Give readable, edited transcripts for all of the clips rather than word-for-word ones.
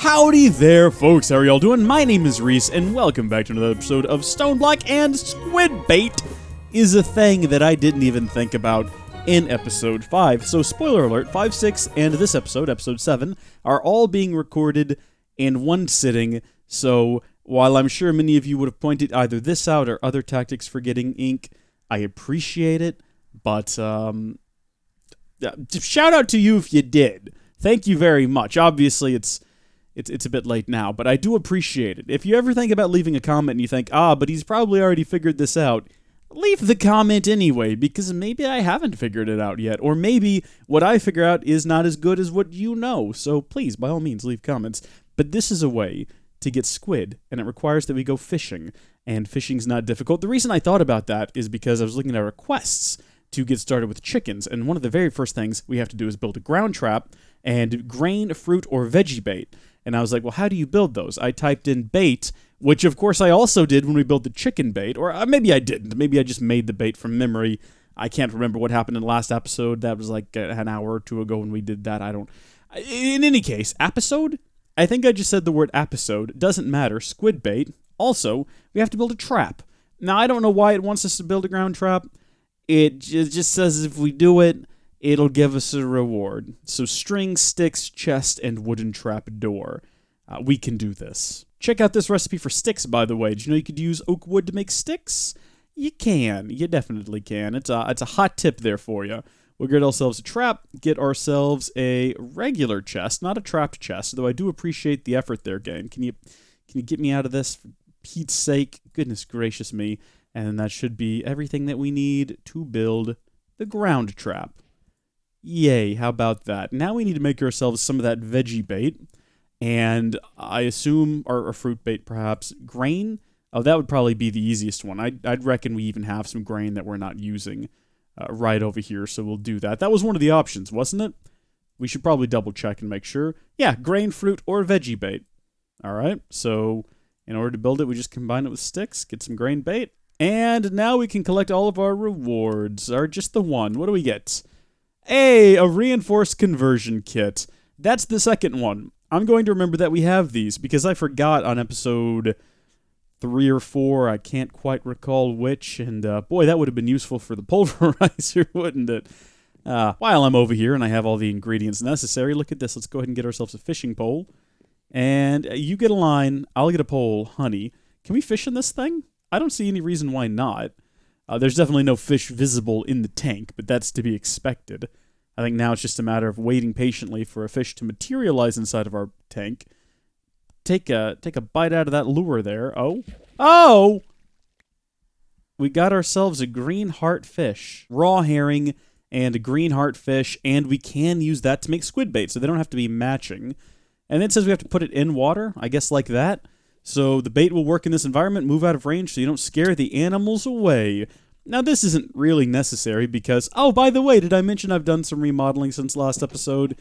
Howdy there, folks. How are y'all doing? My name is Rees, and welcome back to another episode of StoneBlock. And squid bait is a thing that I didn't even think about in episode 5. So, spoiler alert, 5, 6, and this episode, episode 7, are all being recorded in one sitting. So, while I'm sure many of you would have pointed either this out or other tactics for getting ink, I appreciate it. But, shout out to you if you did. Thank you very much. Obviously, it's a bit late now, but I do appreciate it. If you ever think about leaving a comment and you think, but he's probably already figured this out, leave the comment anyway, because maybe I haven't figured it out yet, or maybe what I figure out is not as good as what you know, so please, by all means, leave comments. But this is a way to get squid, and it requires that we go fishing, and fishing's not difficult. The reason I thought about that is because I was looking at requests to get started with chickens, and one of the very first things we have to do is build a ground trap and grain, fruit, or veggie bait. And I was like, well, how do you build those? I typed in bait, which of course I also did when we built the chicken bait. Or maybe I didn't. Maybe I just made the bait from memory. I can't remember what happened in the last episode. That was like an hour or two ago when we did that. In any case, episode? I think I just said the word episode. Doesn't matter. Squid bait. Also, we have to build a trap. Now, I don't know why it wants us to build a ground trap. It just says if we do it, it'll give us a reward. So string, sticks, chest, and wooden trap door. We can do this. Check out this recipe for sticks, by the way. Did you know you could use oak wood to make sticks? You can. You definitely can. It's a hot tip there for you. We'll get ourselves a trap, get ourselves a regular chest, not a trapped chest, though I do appreciate the effort there, game. Can you get me out of this for Pete's sake? Goodness gracious me. And that should be everything that we need to build the ground trap. Yay, how about that? Now we need to make ourselves some of that veggie bait, and I assume, or fruit bait perhaps, grain? Oh, that would probably be the easiest one. I'd reckon we even have some grain that we're not using right over here, so we'll do that. That was one of the options, wasn't it? We should probably double check and make sure. Yeah, grain, fruit, or veggie bait. Alright, so in order to build it, we just combine it with sticks, get some grain bait, and now we can collect all of our rewards, or just the one. What do we get? Hey, a reinforced conversion kit. That's the second one. I'm going to remember that we have these because I forgot on episode 3 or 4. I can't quite recall which. And boy, that would have been useful for the pulverizer, wouldn't it? While I'm over here and I have all the ingredients necessary, look at this. Let's go ahead and get ourselves a fishing pole. And you get a line. I'll get a pole. Honey. Can we fish in this thing? I don't see any reason why not. There's definitely no fish visible in the tank, but that's to be expected. I think now it's just a matter of waiting patiently for a fish to materialize inside of our tank. Take a bite out of that lure there. Oh! We got ourselves a green heart fish. Raw herring and a green heart fish, and we can use that to make squid bait, so they don't have to be matching. And then it says we have to put it in water, I guess like that. So the bait will work in this environment, move out of range so you don't scare the animals away. Now this isn't really necessary because, by the way, did I mention I've done some remodeling since last episode?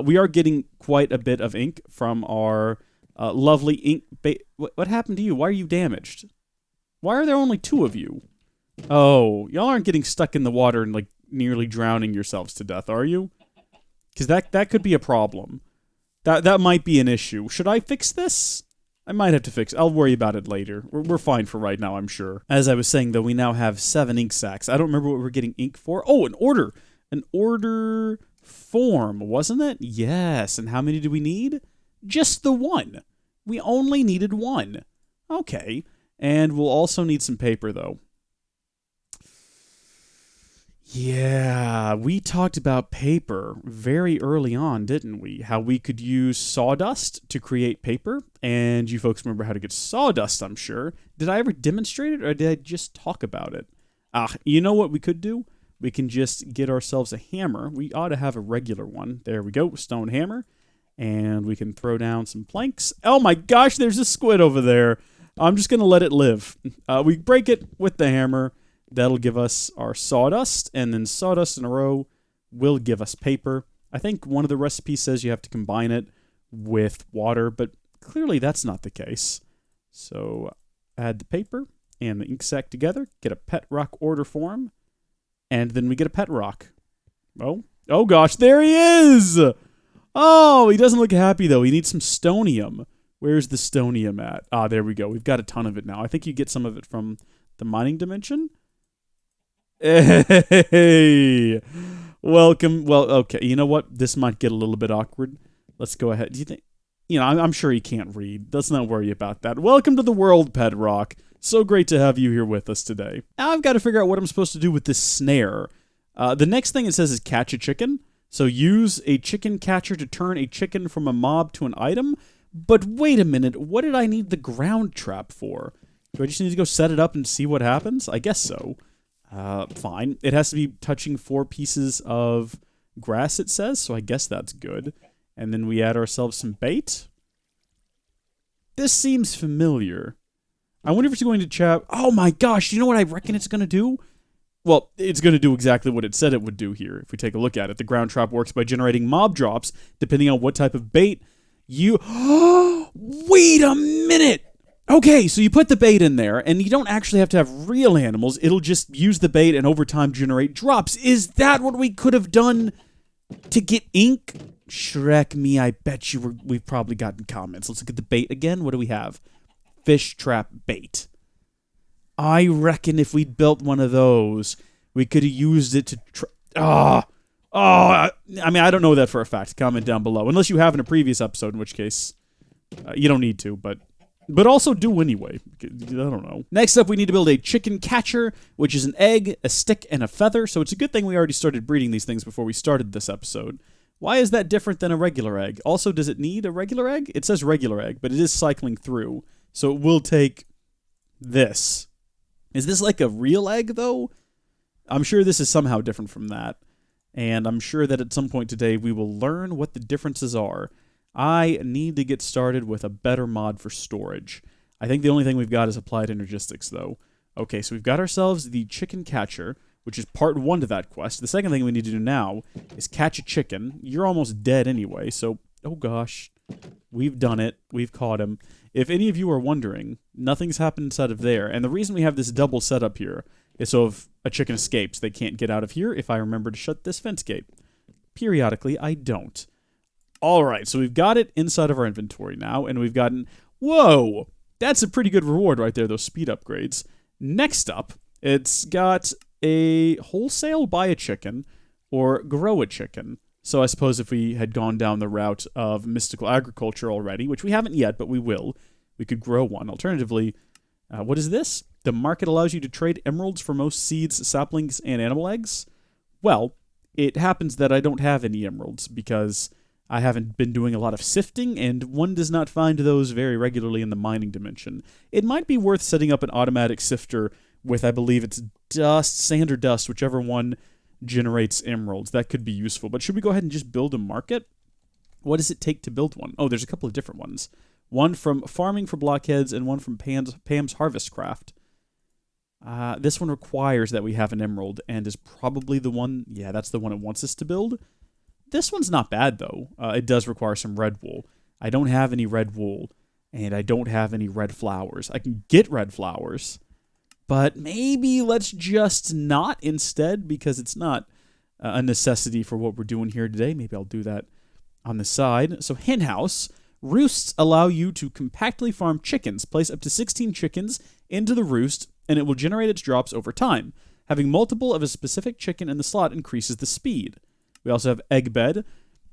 We are getting quite a bit of ink from our lovely ink bait. What happened to you? Why are you damaged? Why are there only 2 of you? Oh, y'all aren't getting stuck in the water and like nearly drowning yourselves to death, are you? Because that could be a problem. That might be an issue. Should I fix this? I might have to fix it. I'll worry about it later. We're fine for right now, I'm sure. As I was saying, though, we now have 7 ink sacks. I don't remember what we're getting ink for. Oh, an order! An order form, wasn't it? Yes. And how many do we need? Just the 1. We only needed 1. Okay. And we'll also need some paper, though. Yeah, we talked about paper very early on, didn't we? How we could use sawdust to create paper, and you folks remember how to get sawdust, I'm sure. Did I ever demonstrate it, or did I just talk about it? You know what we could do? We can just get ourselves a hammer. We ought to have a regular one. There we go, stone hammer, and we can throw down some planks. Oh my gosh, there's a squid over there. I'm just going to let it live. We break it with the hammer. That'll give us our sawdust, and then sawdust in a row will give us paper. I think one of the recipes says you have to combine it with water, but clearly that's not the case. So add the paper and the ink sac together, get a pet rock order form, and then we get a pet rock. Oh gosh, there he is! Oh, he doesn't look happy, though. He needs some stonium. Where's the stonium at? Ah, there we go. We've got a ton of it now. I think you get some of it from the mining dimension. Hey, welcome. Well, okay. You know what? This might get a little bit awkward. Let's go ahead. Do you think? You know, I'm sure he can't read. Let's not worry about that. Welcome to the world, Pedrock. So great to have you here with us today. Now I've got to figure out what I'm supposed to do with this snare. The next thing it says is catch a chicken. So use a chicken catcher to turn a chicken from a mob to an item. But wait a minute, what did I need the ground trap for? Do I just need to go set it up and see what happens? I guess so. Fine. It has to be touching 4 pieces of grass, it says, so I guess that's good. And then we add ourselves some bait. This seems familiar. I wonder if it's going to chap... Oh my gosh, you know what I reckon it's going to do? Well, it's going to do exactly what it said it would do here. If we take a look at it, the ground trap works by generating mob drops, depending on what type of bait you... Wait a minute! Okay, so you put the bait in there, and you don't actually have to have real animals. It'll just use the bait and over time generate drops. Is that what we could have done to get ink? Shrek me, I bet you we've probably gotten comments. Let's look at the bait again. What do we have? Fish trap bait. I reckon if we'd built one of those, we could have used it to... I mean, I don't know that for a fact. Comment down below. Unless you have in a previous episode, in which case you don't need to, but also do anyway. I don't know. Next up, we need to build a chicken catcher, which is an egg, a stick, and a feather. So it's a good thing we already started breeding these things before we started this episode. Why is that different than a regular egg? Also, does it need a regular egg? It says regular egg, but it is cycling through. So it will take this. Is this like a real egg, though? I'm sure this is somehow different from that. And I'm sure that at some point today we will learn what the differences are. I need to get started with a better mod for storage. I think the only thing we've got is applied energistics, though. Okay, so we've got ourselves the chicken catcher, which is part 1 to that quest. The second thing we need to do now is catch a chicken. You're almost dead anyway, so... Oh gosh. We've done it. We've caught him. If any of you are wondering, nothing's happened inside of there. And the reason we have this double setup here is so if a chicken escapes, they can't get out of here if I remember to shut this fence gate. Periodically, I don't. Alright, so we've got it inside of our inventory now, and we've gotten... Whoa! That's a pretty good reward right there, those speed upgrades. Next up, it's got a wholesale buy a chicken or grow a chicken. So I suppose if we had gone down the route of mystical agriculture already, which we haven't yet, but we will, we could grow one. Alternatively, what is this? The market allows you to trade emeralds for most seeds, saplings, and animal eggs? Well, it happens that I don't have any emeralds because I haven't been doing a lot of sifting, and one does not find those very regularly in the mining dimension. It might be worth setting up an automatic sifter with, I believe it's dust, sand, or dust, whichever one generates emeralds. That could be useful. But should we go ahead and just build a market? What does it take to build one? Oh, there's a couple of different ones. One from Farming for Blockheads and one from Pam's Harvest Craft. This one requires that we have an emerald and is probably the one... Yeah, that's the one it wants us to build. This one's not bad, though. It does require some red wool. I don't have any red wool, and I don't have any red flowers. I can get red flowers, but maybe let's just not instead, because it's not a necessity for what we're doing here today. Maybe I'll do that on the side. So henhouse. Roosts allow you to compactly farm chickens. Place up to 16 chickens into the roost, and it will generate its drops over time. Having multiple of a specific chicken in the slot increases the speed. We also have egg bed.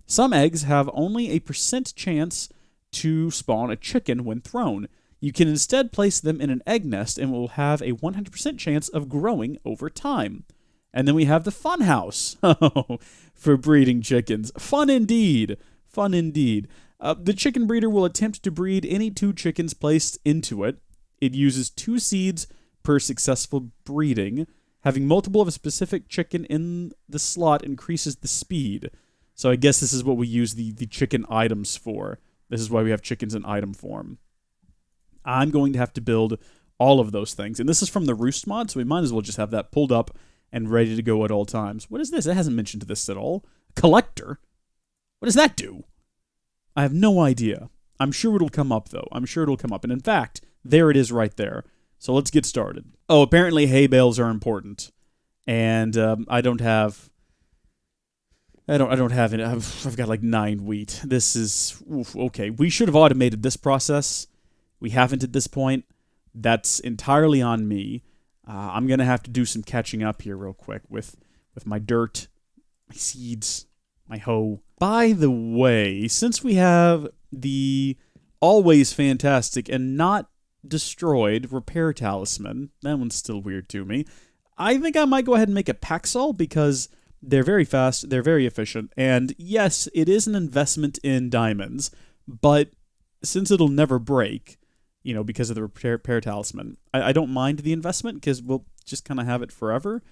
Some eggs have only a % chance to spawn a chicken when thrown. You can instead place them in an egg nest and will have a 100% chance of growing over time. And then we have the fun house for breeding chickens. Fun indeed. Fun indeed. The chicken breeder will attempt to breed any 2 chickens placed into it. It uses 2 seeds per successful breeding. Having multiple of a specific chicken in the slot increases the speed. So I guess this is what we use the chicken items for. This is why we have chickens in item form. I'm going to have to build all of those things. And this is from the Roost mod, so we might as well just have that pulled up and ready to go at all times. What is this? It hasn't mentioned this at all. Collector? What does that do? I have no idea. I'm sure it'll come up, though. I'm sure it'll come up. And in fact, there it is right there. So let's get started. Oh, apparently hay bales are important. And I don't have I don't have it. I've got like 9 wheat. This is okay. We should have automated this process. We haven't at this point. That's entirely on me. I'm gonna have to do some catching up here real quick with my dirt, my seeds, my hoe. By the way, since we have the always fantastic and not destroyed repair talisman, that one's still weird to me. I think I might go ahead and make a paxil because they're very fast, they're very efficient, and yes, it is an investment in diamonds, but since it'll never break, because of the repair talisman, I don't mind the investment because we'll just kind of have it forever,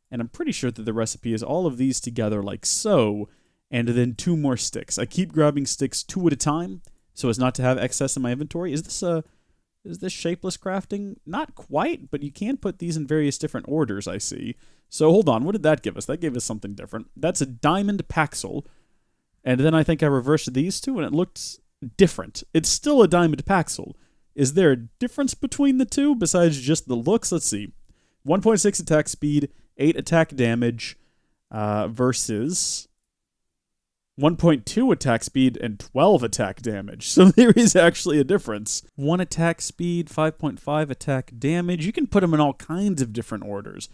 and I'm pretty sure that the recipe is all of these together like so, and then 2 more sticks. I keep grabbing sticks 2 at a time so as not to have excess in my inventory. Is this shapeless crafting? Not quite, but you can put these in various different orders, I see. So hold on, what did that give us? That gave us something different. That's a diamond paxil, and then I think I reversed these 2, and it looked different. It's still a diamond paxil. Is there a difference between the 2 besides just the looks? Let's see. 1.6 attack speed, 8 attack damage, versus 1.2 attack speed and 12 attack damage. So there is actually a difference. 1 attack speed, 5.5 attack damage. You can put them in all kinds of different orders.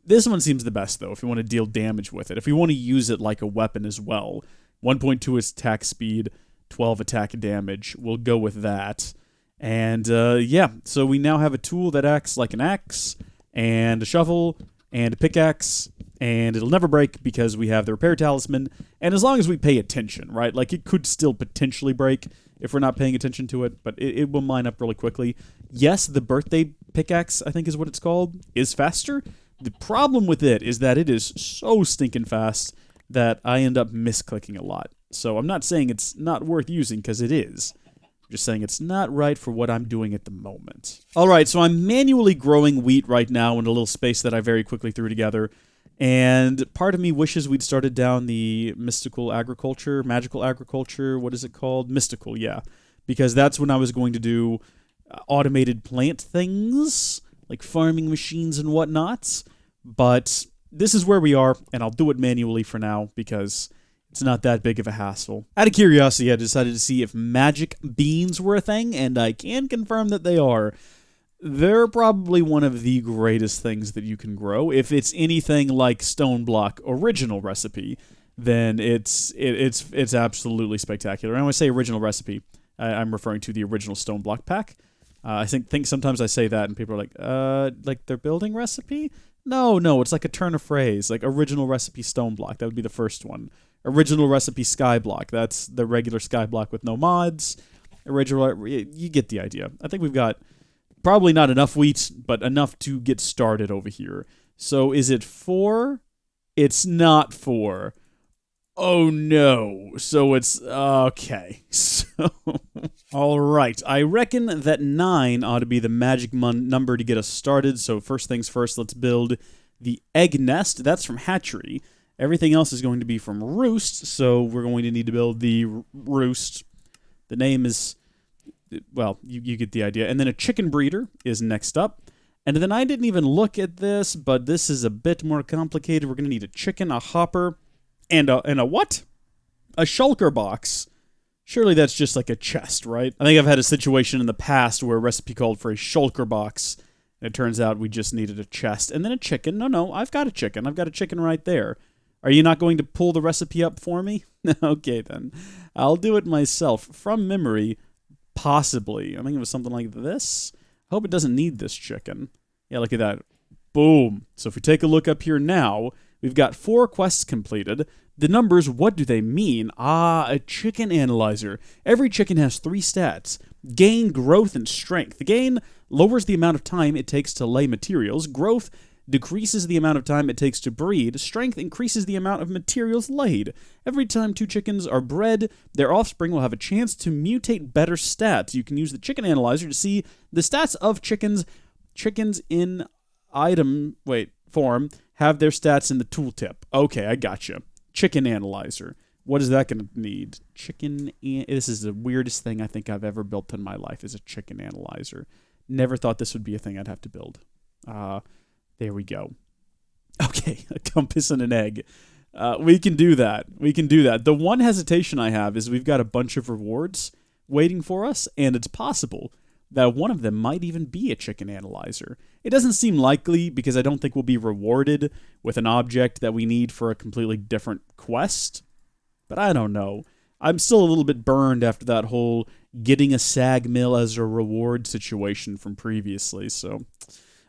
This one seems the best, though, if you want to deal damage with it. If you want to use it like a weapon as well. 1.2 is attack speed, 12 attack damage. We'll go with that. And, yeah, so we now have a tool that acts like an axe, and a shovel, and a pickaxe, and it'll never break because we have the repair talisman, and as long as we pay attention, right? Like, it could still potentially break if we're not paying attention to it, but it will mine up really quickly. Yes, the birthday pickaxe, I think is what it's called, is faster. The problem with it is that it is so stinking fast that I end up misclicking a lot. So I'm not saying it's not worth using, because it is. I'm just saying it's not right for what I'm doing at the moment. Alright, so I'm manually growing wheat right now in a little space that I very quickly threw together. And part of me wishes we'd started down the magical agriculture, what is it called? Mystical, yeah. Because that's when I was going to do automated plant things, like farming machines and whatnot. But this is where we are, and I'll do it manually for now, because it's not that big of a hassle. Out of curiosity, I decided to see if magic beans were a thing, and I can confirm that they are. They're probably one of the greatest things that you can grow. If it's anything like StoneBlock original recipe, then it's absolutely spectacular. And when I say original recipe, I'm referring to the original StoneBlock pack. I think sometimes I say that and people are like their building recipe? No, it's like a turn of phrase, like original recipe StoneBlock. That would be the first one. Original recipe Skyblock. That's the regular Skyblock with no mods. You get the idea. I think we've got probably not enough wheat, but enough to get started over here. So is it 4? It's not 4. Oh no. So it's okay. So all right. I reckon that 9 ought to be the magic number to get us started. So first things first, let's build the egg nest. That's from Hatchery. Everything else is going to be from Roost, so we're going to need to build the Roost. The name is, well, you get the idea. And then a chicken breeder is next up. And then I didn't even look at this, but this is a bit more complicated. We're going to need a chicken, a hopper, and a what? A shulker box. Surely that's just like a chest, right? I think I've had a situation in the past where a recipe called for a shulker box, and it turns out we just needed a chest. And then a chicken. No, I've got a chicken. I've got a chicken right there. Are you not going to pull the recipe up for me? Okay, then. I'll do it myself. From memory, possibly. I think it was something like this. I hope it doesn't need this chicken. Yeah, look at that. Boom. So if we take a look up here now, we've got 4 quests completed. The numbers, what do they mean? A chicken analyzer. Every chicken has 3 stats. Gain, growth, and strength. The gain lowers the amount of time it takes to lay materials. Growth decreases the amount of time it takes to breed. Strength increases the amount of materials laid. Every time 2 chickens are bred, their offspring will have a chance to mutate better stats. You can use the chicken analyzer to see the stats of chickens. Chickens in form have their stats in the tooltip. Okay, I gotcha. Chicken analyzer. What is that going to need? This is the weirdest thing I think I've ever built in my life, is a chicken analyzer. Never thought this would be a thing I'd have to build. There we go. Okay, a compass and an egg. We can do that. We can do that. The one hesitation I have is we've got a bunch of rewards waiting for us, and it's possible that one of them might even be a chicken analyzer. It doesn't seem likely because I don't think we'll be rewarded with an object that we need for a completely different quest, but I don't know. I'm still a little bit burned after that whole getting a sag mill as a reward situation from previously, so...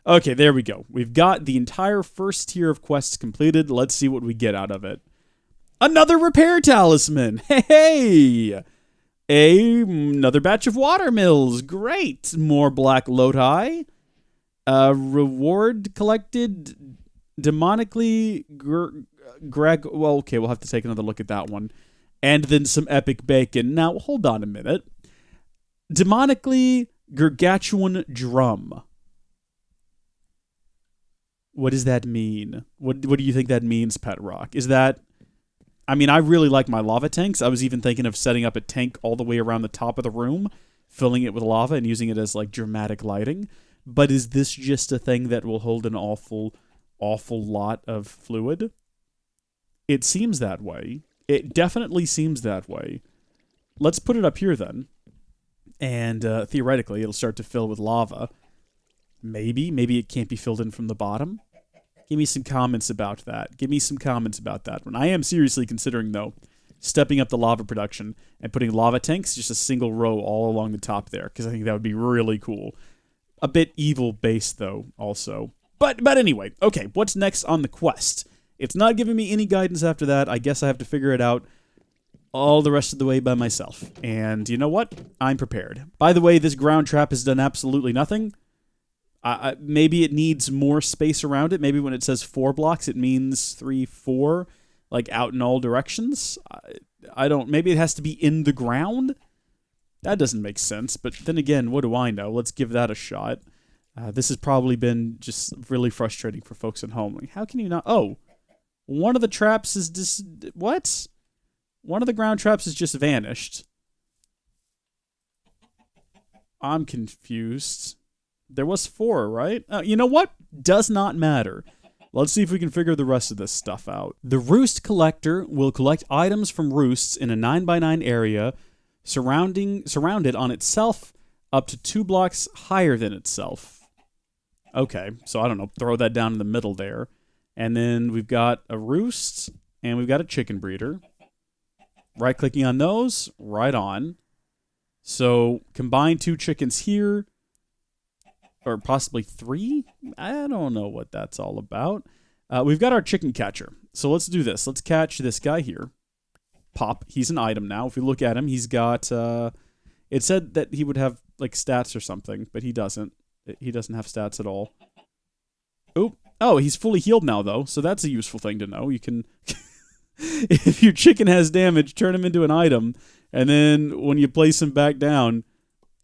Okay, there we go. We've got the entire first tier of quests completed. Let's see what we get out of it. Another repair talisman! Hey! Another batch of water mills. Great! More black loti. Reward collected demonically... well, okay, we'll have to take another look at that one. And then some epic bacon. Now, hold on a minute. Demonically gargantuan drum. What does that mean? What do you think that means, Pet Rock? Is that... I mean, I really like my lava tanks. I was even thinking of setting up a tank all the way around the top of the room, filling it with lava and using it as, like, dramatic lighting. But is this just a thing that will hold an awful lot of fluid? It seems that way. It definitely seems that way. Let's put it up here, then. And theoretically, it'll start to fill with lava. Maybe it can't be filled in from the bottom. Give me some comments about that. Give me some comments about that one. I am seriously considering, though, stepping up the lava production and putting lava tanks, just a single row all along the top there, because I think that would be really cool. A bit evil-based, though, also. But anyway, okay, what's next on the quest? It's not giving me any guidance after that. I guess I have to figure it out all the rest of the way by myself. And you know what? I'm prepared. By the way, this ground trap has done absolutely nothing. Maybe it needs more space around it. Maybe when it says 4 blocks, it means 3, 4, like out in all directions. I don't... Maybe it has to be in the ground? That doesn't make sense. But then again, what do I know? Let's give that a shot. This has probably been just really frustrating for folks at home. Like, how can you not... Oh, one of the traps is just... What? One of the ground traps has just vanished. I'm confused. There was 4, right? You know what? Does not matter. Let's see if we can figure the rest of this stuff out. The Roost Collector will collect items from roosts in a 9x9 area surrounded on itself up to 2 blocks higher than itself. Okay, so I don't know. Throw that down in the middle there. And then we've got a roost, and we've got a chicken breeder. Right-clicking on those, right on. So combine 2 chickens here. Or possibly 3? I don't know what that's all about. We've got our chicken catcher. So let's do this. Let's catch this guy here. Pop. He's an item now. If we look at him, he's got... it said that he would have, like, stats or something, but he doesn't. He doesn't have stats at all. Oop. Oh, he's fully healed now, though, so that's a useful thing to know. You can... if your chicken has damage, turn him into an item, and then when you place him back down...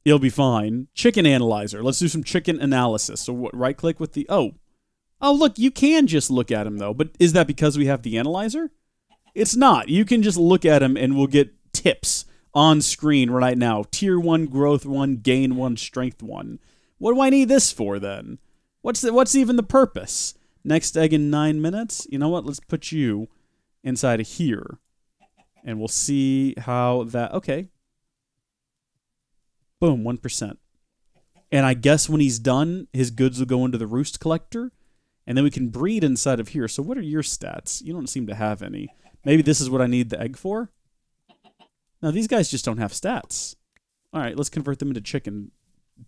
He'll be fine. Chicken analyzer. Let's do some chicken analysis. So right-click with the... Oh, look, you can just look at him, though. But is that because we have the analyzer? It's not. You can just look at him, and we'll get tips on screen right now. Tier 1, Growth 1, Gain 1, Strength 1. What do I need this for, then? What's even the purpose? Next egg in 9 minutes? You know what? Let's put you inside of here. And we'll see how that... Okay. Boom, 1%. And I guess when he's done, his goods will go into the Roost Collector, and then we can breed inside of here. So what are your stats? You don't seem to have any. Maybe this is what I need the egg for? No, these guys just don't have stats. All right, let's convert them into chicken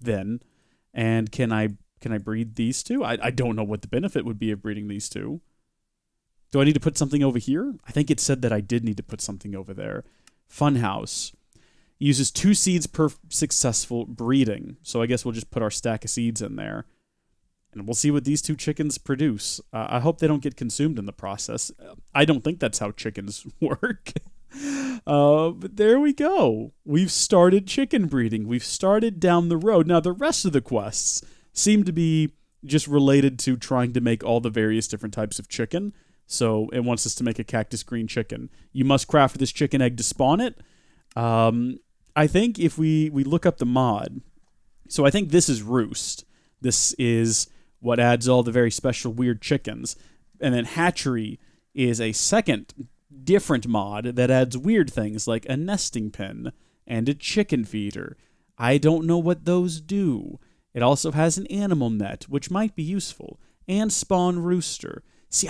then. And can I breed these two? I don't know what the benefit would be of breeding these two. Do I need to put something over here? I think it said that I did need to put something over there. Funhouse. Uses 2 seeds per successful breeding. So I guess we'll just put our stack of seeds in there. And we'll see what these 2 chickens produce. I hope they don't get consumed in the process. I don't think that's how chickens work. But there we go. We've started chicken breeding. We've started down the road. Now, the rest of the quests seem to be just related to trying to make all the various different types of chicken. So it wants us to make a cactus green chicken. You must craft this chicken egg to spawn it. I think if we look up the mod, so I think this is Roost. This is what adds all the very special weird chickens. And then Hatchery is a second different mod that adds weird things like a nesting pen and a chicken feeder. I don't know what those do. It also has an animal net, which might be useful, and spawn rooster. See,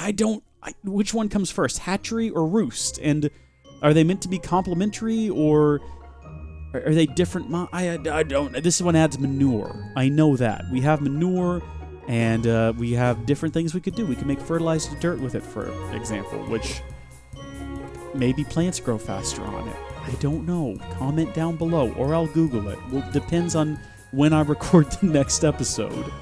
which one comes first, hatchery or roost? And are they meant to be complementary, or are they different? I don't. This one adds manure. I know that. We have manure, and we have different things we could do. We could make fertilized dirt with it, for example, which maybe plants grow faster on it. I don't know. Comment down below, or I'll Google it. Well, depends on when I record the next episode.